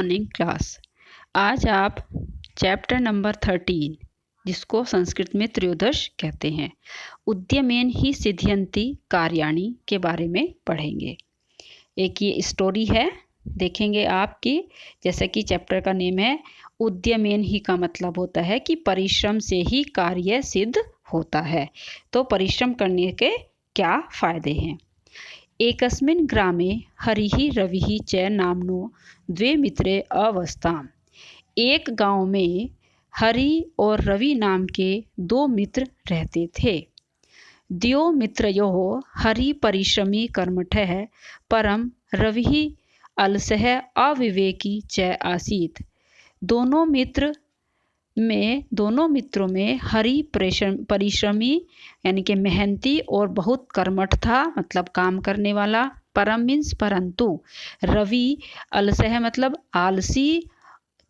Morning class. आज आप chapter number 13, जिसको संस्कृत में त्रयोदश कहते हैं, उद्यमेन ही सिद्ध्यन्ति कार्याणि के बारे में पढ़ेंगे। एक ये स्टोरी है, देखेंगे आपकी, जैसा कि चैप्टर का नेम है उद्यमेन ही का मतलब होता है कि परिश्रम से ही कार्य सिद्ध होता है। तो परिश्रम करने के क्या फायदे हैं। एकस्मिन् ग्रामे हरिः रविः च नाम्नो द्वे मित्रे अवस्थाम्। एक गांव में हरि और रवि नाम के दो मित्र रहते थे। द्यो मित्रयोः हरि परिश्रमी कर्मठः परम रविः अलसः अविवेकी च आसीत्। दोनों मित्रों में हरि परिश्रमी यानी कि मेहनती और बहुत कर्मठ था, मतलब काम करने वाला। परम मीन्स परंतु, रवि अलसह मतलब आलसी,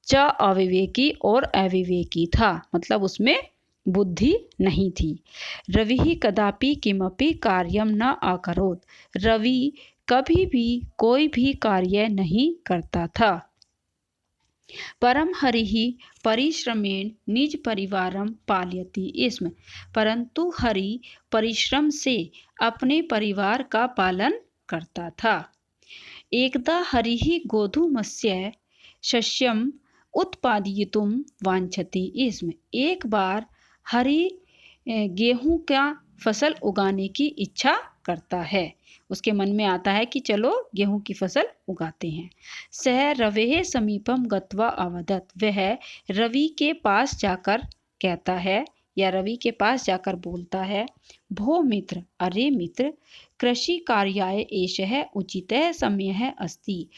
च अविवेकी और अविवेकी था, मतलब उसमें बुद्धि नहीं थी। रवि कदापि किमपि कार्यम न अकरोत्। रवि कभी भी कोई भी कार्य नहीं करता था। परम हरिः परिश्रमेण निज परिवारम पालयति स्म। परंतु हरि परिश्रम से अपने परिवार का पालन करता था। एकदा हरिः गोधूमस्य शस्यम उत्पादयितुं वांछति स्म। एक बार हरि गेहूं का फसल उगाने की इच्छा करता है, उसके मन में आता है कि चलो गेहूं की फसल उगाते हैं। सह रवेः समीपम गत्वा अवदत्। वह रवि के पास जाकर कहता है या रवि के पास जाकर बोलता है, भो मित्र, अरे मित्र, कृषि कार्याय एषः उचितः समयः अस्ति।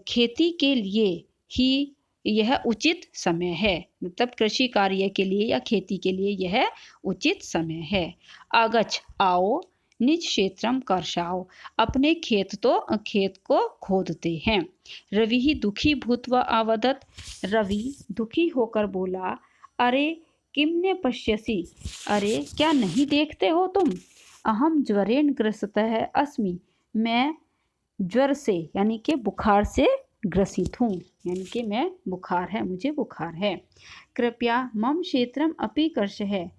खेती के लिए ही यह उचित समय है, मतलब कृषि कार्य के लिए या खेती के लिए यह उचित समय है। आगच्छ, आओ, निज क्षेत्रम कर्षाओ, अपने खेत को खोदते हैं। रवि ही दुखी भूत्वा आवदत्। रवि दुखी होकर बोला, अरे किम ने पश्यसि, अरे क्या नहीं देखते हो तुम, अहम ज्वरेण ग्रस्तः अस्मि, मैं ज्वर से यानी कि बुखार से ग्रसित हूँ, यानी कि मैं बुखार है, मुझे बुखार है। कृपया मम क्षेत्रम अपि कर्षः,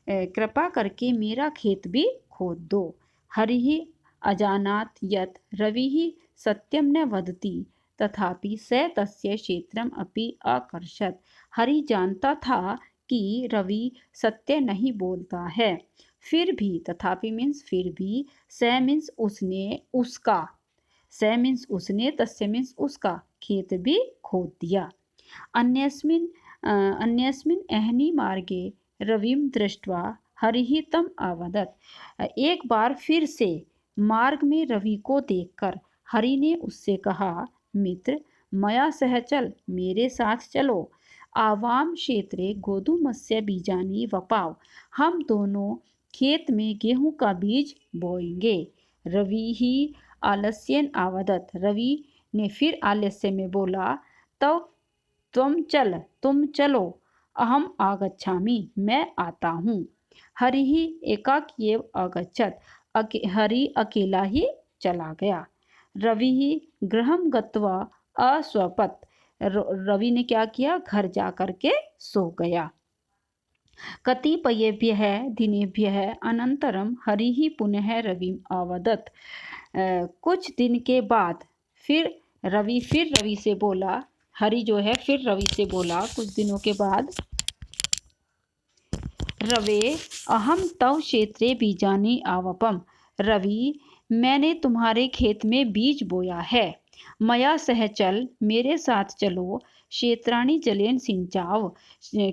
कृपा करके मेरा खेत भी खोद दो। हरिः अजानात् यत् रविः सत्यं न वदति तथापि स तस्य क्षेत्रम अपि अकर्षत्। हरि जानता था कि रवि सत्य नहीं बोलता है, फिर भी, तथापि मीन्स फिर भी, स मीन्स उसने, उसका, स मीन्स उसने, तस्य मीन्स उसका खेत भी खोद दिया। अन्यस्मिन् अहनि मार्गे रविम दृष्ट्वा हरिः तम आवदत्। एक बार फिर से मार्ग में रवि को देखकर हरि ने उससे कहा, मित्र, मया सह चल, मेरे साथ चलो। आवाम क्षेत्रे गोधूमस्य बीजानि वपाव, हम दोनों खेत में गेहूं का बीज बोएंगे। रवि ही आलस्येन आवदत्। रवि ने फिर आलस्य में बोला, तो तुम चलो, अहम आगच्छामि, मैं आता हूँ। हरि ही एकाकीएव आगच्छत्। हरि अकेला ही चला गया। रवि ही गृहं गत्वा अस्वपत्। रवि ने क्या किया, घर जा कर के सो गया। कतिपयेभ्यः दिनेभ्यः अनन्तरं हरिः पुनः रविम् आवदत्। कुछ दिन के बाद फिर रवि से बोला, हरि जो है फिर रवि से बोला कुछ दिनों के बाद, रवे अहम तव क्षेत्रे बीजानि आवपम। रवि, मैंने तुम्हारे खेत में बीज बोया है। मया सह चल, मेरे साथ चलो। क्षेत्राणि जलेन सिंचाव,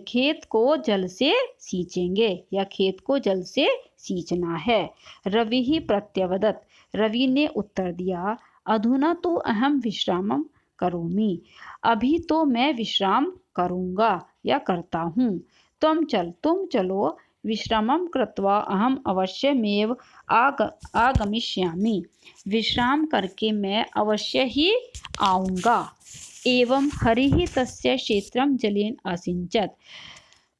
खेत को जल से सींचेंगे या खेत को जल से सींचना है। रवि ही प्रत्यवदत्। रवि ने उत्तर दिया, अधुना तो अहम विश्रामम करोमि, अभी तो मैं विश्राम करूँगा या करता हूँ। तुम चलो, विश्रामं कृत्वा अहम अवश्यमेव आगमिष्यामि, विश्राम करके मैं अवश्य ही आऊँगा। एवं हरिः तस्य क्षेत्रम जलेन असिंचत्।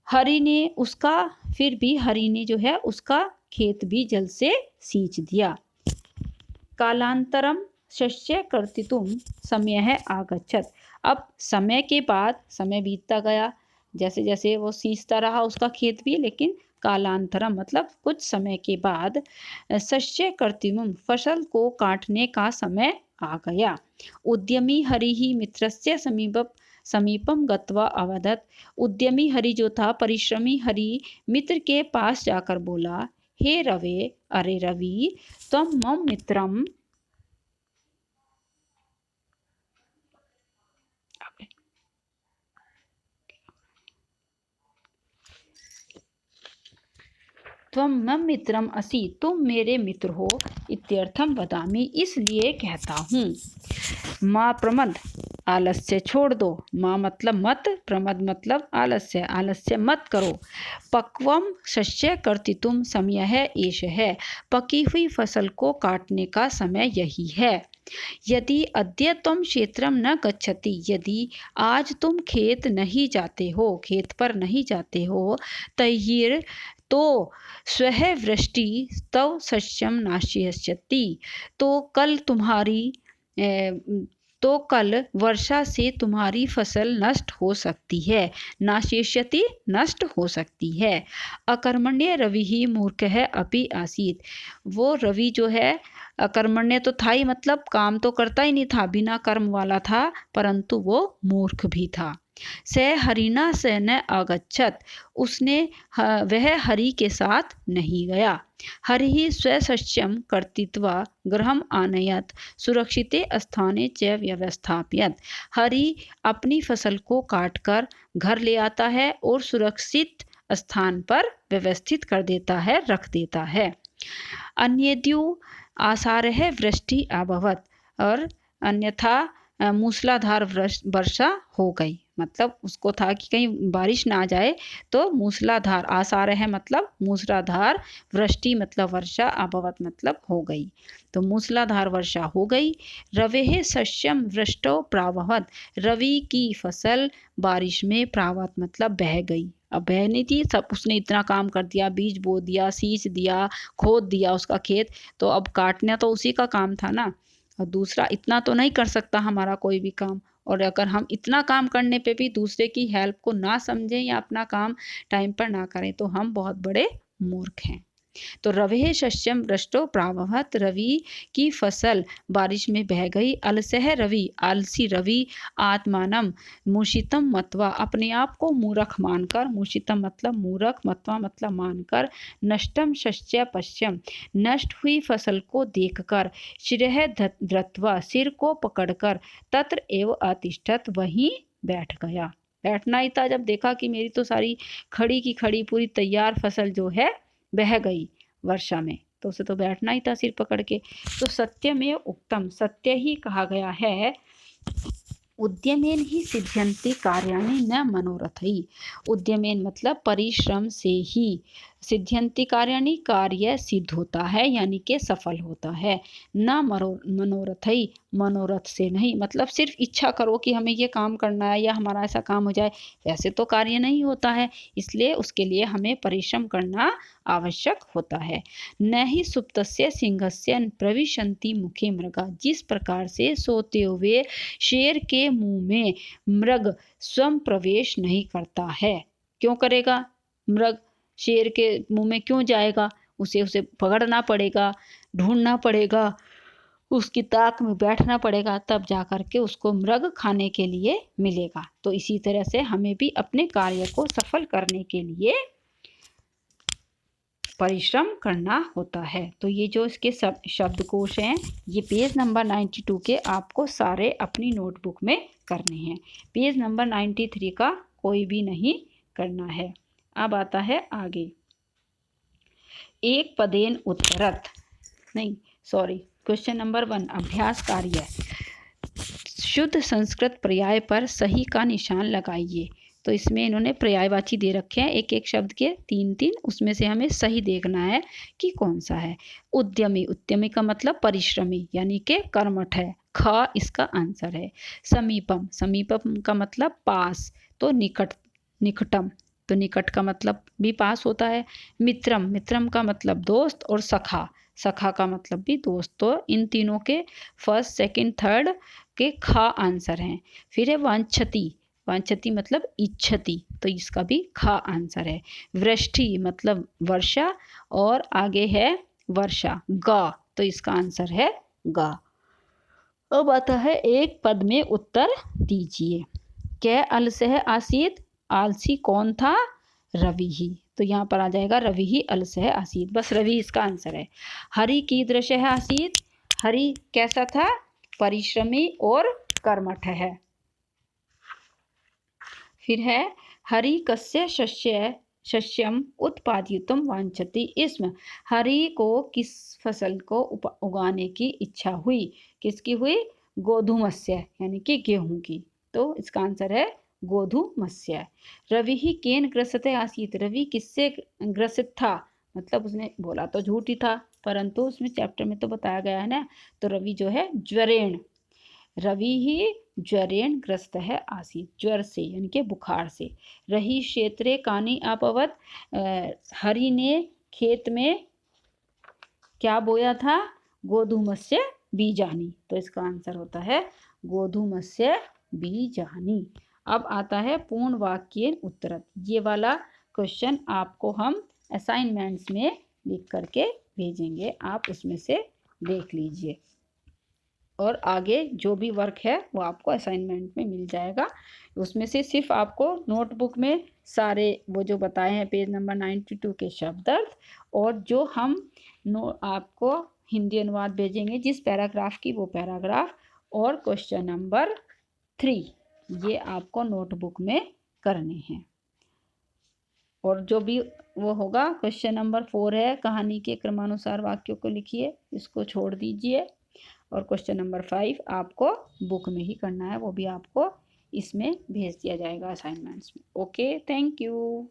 हरि ने जो है उसका खेत भी जल से सींच दिया। कालांतरम शस्य कर्तितुम समयः आगच्छत्। अब समय के बाद समय बीतता गया, जैसे जैसे वो सींचता रहा उसका खेत भी, लेकिन कालांतरम मतलब कुछ समय के बाद शस्य कर्तुम् फसल को काटने का समय आ गया। उद्यमी हरिः मित्रस्य समीपम गत्वा अवदत्। उद्यमी हरि जो था, परिश्रमी हरि मित्र के पास जाकर बोला, हे रवे, अरे रवि, त्वं मम मित्रम त्वं मम मित्रम असि, तुम मेरे मित्र हो, इत्यर्थम वदामि, इसलिए कहता हूँ। माँ प्रमद, आलस्य छोड़ दो। माँ मतलब मत, प्रमद मतलब आलस्य, आलस्य मत करो। पक्वम शस्य कर्तितुम समयः एषः, पकी हुई फसल को काटने का समय यही है। यदि अद्य तुम क्षेत्रम न गच्छति, यदि आज तुम खेत नहीं जाते हो, खेत पर नहीं जाते हो, तैहिर तो स्वह वृष्टि तव सस्यम नाशिष्यति, तो कल तुम्हारी तो कल वर्षा से तुम्हारी फसल नष्ट हो सकती है। नाशिष्यति नष्ट हो सकती है। अकर्मण्य रवि ही मूर्ख है अपि आसीत, वो रवि जो है अकर्मण्य तो था ही, मतलब काम तो करता ही नहीं था, बिना कर्म वाला था, परंतु वो मूर्ख भी था। स हरिणा स न अगच्छत, उसने वह हरि के साथ नहीं गया। हरि स्वशस्यम कर्तित्वा गृहम आनयत सुरक्षिते स्थाने च व्यवस्थापयत, हरि अपनी फसल को काटकर घर ले आता है और सुरक्षित स्थान पर व्यवस्थित कर देता है, रख देता है। अन्यद्यु आसारः वृष्टि अभवत, और अन्यथा मूसलाधार वर्षा हो गई, मतलब उसको था कि कहीं बारिश ना आ जाए, तो मूसलाधार, आसार है मतलब मूसलाधार, वृष्टि मतलब वर्षा, अभवत मतलब हो गई, तो मूसलाधार वर्षा हो गई। रवेः शस्यम वृष्टौ प्रावहत, रवि की फसल बारिश में प्रावहत मतलब बह गई। अब बह नहीं थी, सब उसने इतना काम कर दिया, बीज बो दिया, सींच दिया, खोद दिया उसका खेत, तो अब काटना तो उसी का काम था ना, और दूसरा इतना तो नहीं कर सकता हमारा कोई भी काम, और अगर हम इतना काम करने पे भी दूसरे की हेल्प को ना समझें या अपना काम टाइम पर ना करें, तो हम बहुत बड़े मूर्ख हैं। तो रवेः शस्यम वृष्टो प्रावहत, रवि की फसल बारिश में बह गई। अलसह रवि, आलसी रवि, आत्मानम मूषितम मत्वा, अपने आप को मूर्ख मानकर, मूषितम मतलब मूर्ख, मत्वा मतलब मानकर, नष्टम शस्य पश्यम, नष्ट हुई फसल को देखकर, शिरः धृत्वा, सिर को पकड़कर, तत्र एव अतिष्ठत, वहीं बैठ गया। बैठना ही था, जब देखा कि मेरी तो सारी खड़ी की खड़ी पूरी तैयार फसल जो है बह गई वर्षा में, तो उसे तो बैठना ही था सिर पकड़ के। तो सत्य में उक्तम, सत्य ही कहा गया है। उद्यमेन ही सिद्ध्यन्ति कार्याणि न मनोरथैः, उद्यमेन मतलब परिश्रम से ही, सिद्ध्यन्ति कार्याणि कार्य सिद्ध होता है, यानी कि सफल होता है। न मनोरथैः, मनोरथ से नहीं, मतलब सिर्फ इच्छा करो कि हमें ये काम करना है या हमारा ऐसा काम हो जाए, वैसे तो कार्य नहीं होता है, इसलिए उसके लिए हमें परिश्रम करना आवश्यक होता है। न ही सुप्तस्य सिंहस्य प्रविशन्ति मुखे मृगा, जिस प्रकार से सोते हुए शेर के मुंह में मृग स्वयं प्रवेश नहीं करता है। क्यों करेगा? मृग शेर के मुंह में क्यों जाएगा? उसे पकड़ना पड़ेगा, ढूंढना पड़ेगा, उसकी ताक में बैठना पड़ेगा, तब जा कर के उसको मृग खाने के लिए मिलेगा। तो इसी तरह से हमें भी अपने कार्य को सफल करने के लिए परिश्रम करना होता है। तो ये जो इसके शब्दकोश हैं, ये पेज नंबर 92 के आपको सारे अपनी नोटबुक में करने हैं। पेज नंबर 93 का कोई भी नहीं करना है। अब आता है आगे, एक पदेन उत्तरत, नहीं सॉरी, क्वेश्चन नंबर 1 अभ्यास कार्य, शुद्ध संस्कृत पर्याय पर सही का निशान लगाइए। तो इसमें इन्होंने पर्यायवाची दे रखे हैं, एक एक शब्द के 3-3, उसमें से हमें सही देखना है कि कौन सा है। उद्यमी, उद्यमी का मतलब परिश्रमी, यानी कि कर्मठ है, ख इसका आंसर है। समीपम, समीपम का मतलब पास, तो निकट, निकटम, तो निकट का मतलब भी पास होता है। मित्रम, मित्रम का मतलब दोस्त, और सखा, सखा का मतलब भी दोस्त। तो इन तीनों के फर्स्ट, सेकंड, थर्ड के खा आंसर हैं। फिर है वांछति, वांछति मतलब इच्छति, तो इसका भी खा आंसर है। वृष्टि मतलब वर्षा, और आगे है वर्षा, गा, तो इसका आंसर है गा। अब आता है एक पद में उत्तर दीजिए। कै अलसह आसीत, आलसी कौन था? रवि ही। तो यहाँ पर आ जाएगा रवि ही अलसह आसीत, बस रवि इसका आंसर है। हरि कीदृशः आसीत, हरि कैसा था? परिश्रमी और कर्मठ है। फिर है हरि कस्य शस्य शस्यम उत्पादयितुम वांछति इसम, हरि को किस फसल को उगाने की इच्छा हुई? किसकी हुई? गोधूमस्य यानी कि गेहूं की, तो इसका आंसर है गोधूमस्य। रवि ही केन ग्रसते आसीत, रवि किससे ग्रसित था? मतलब उसने बोला तो झूठ ही था, परंतु उसमें चैप्टर में तो बताया गया है ना, तो रवि जो है ज्वरेण, रवि ही ज्वरेण ग्रस्त है आसीत, ज्वर से यानी कि बुखार से। रही क्षेत्रे कानी अपवत, हरि ने खेत में क्या बोया था? गोधूमस्य बीजानी, तो इसका आंसर होता है गोधूमस्य बीजानी। अब आता है पूर्ण वाक्य उत्तरत, ये वाला क्वेश्चन आपको हम असाइनमेंट्स में लिख करके भेजेंगे, आप उसमें से देख लीजिए, और आगे जो भी वर्क है वो आपको असाइनमेंट में मिल जाएगा। उसमें से सिर्फ आपको नोटबुक में सारे वो जो बताए हैं पेज नंबर 92 के शब्द अर्थ, और जो हम आपको हिंदी अनुवाद भेजेंगे जिस पैराग्राफ की, वो पैराग्राफ, और क्वेश्चन नंबर 3, ये आपको नोटबुक में करने हैं। और जो भी वो होगा, क्वेश्चन नंबर 4 है कहानी के क्रमानुसार वाक्यों को लिखिए, इसको छोड़ दीजिए। और क्वेश्चन नंबर 5 आपको बुक में ही करना है, वो भी आपको इसमें भेज दिया जाएगा असाइनमेंट्स में। Okay, thank you.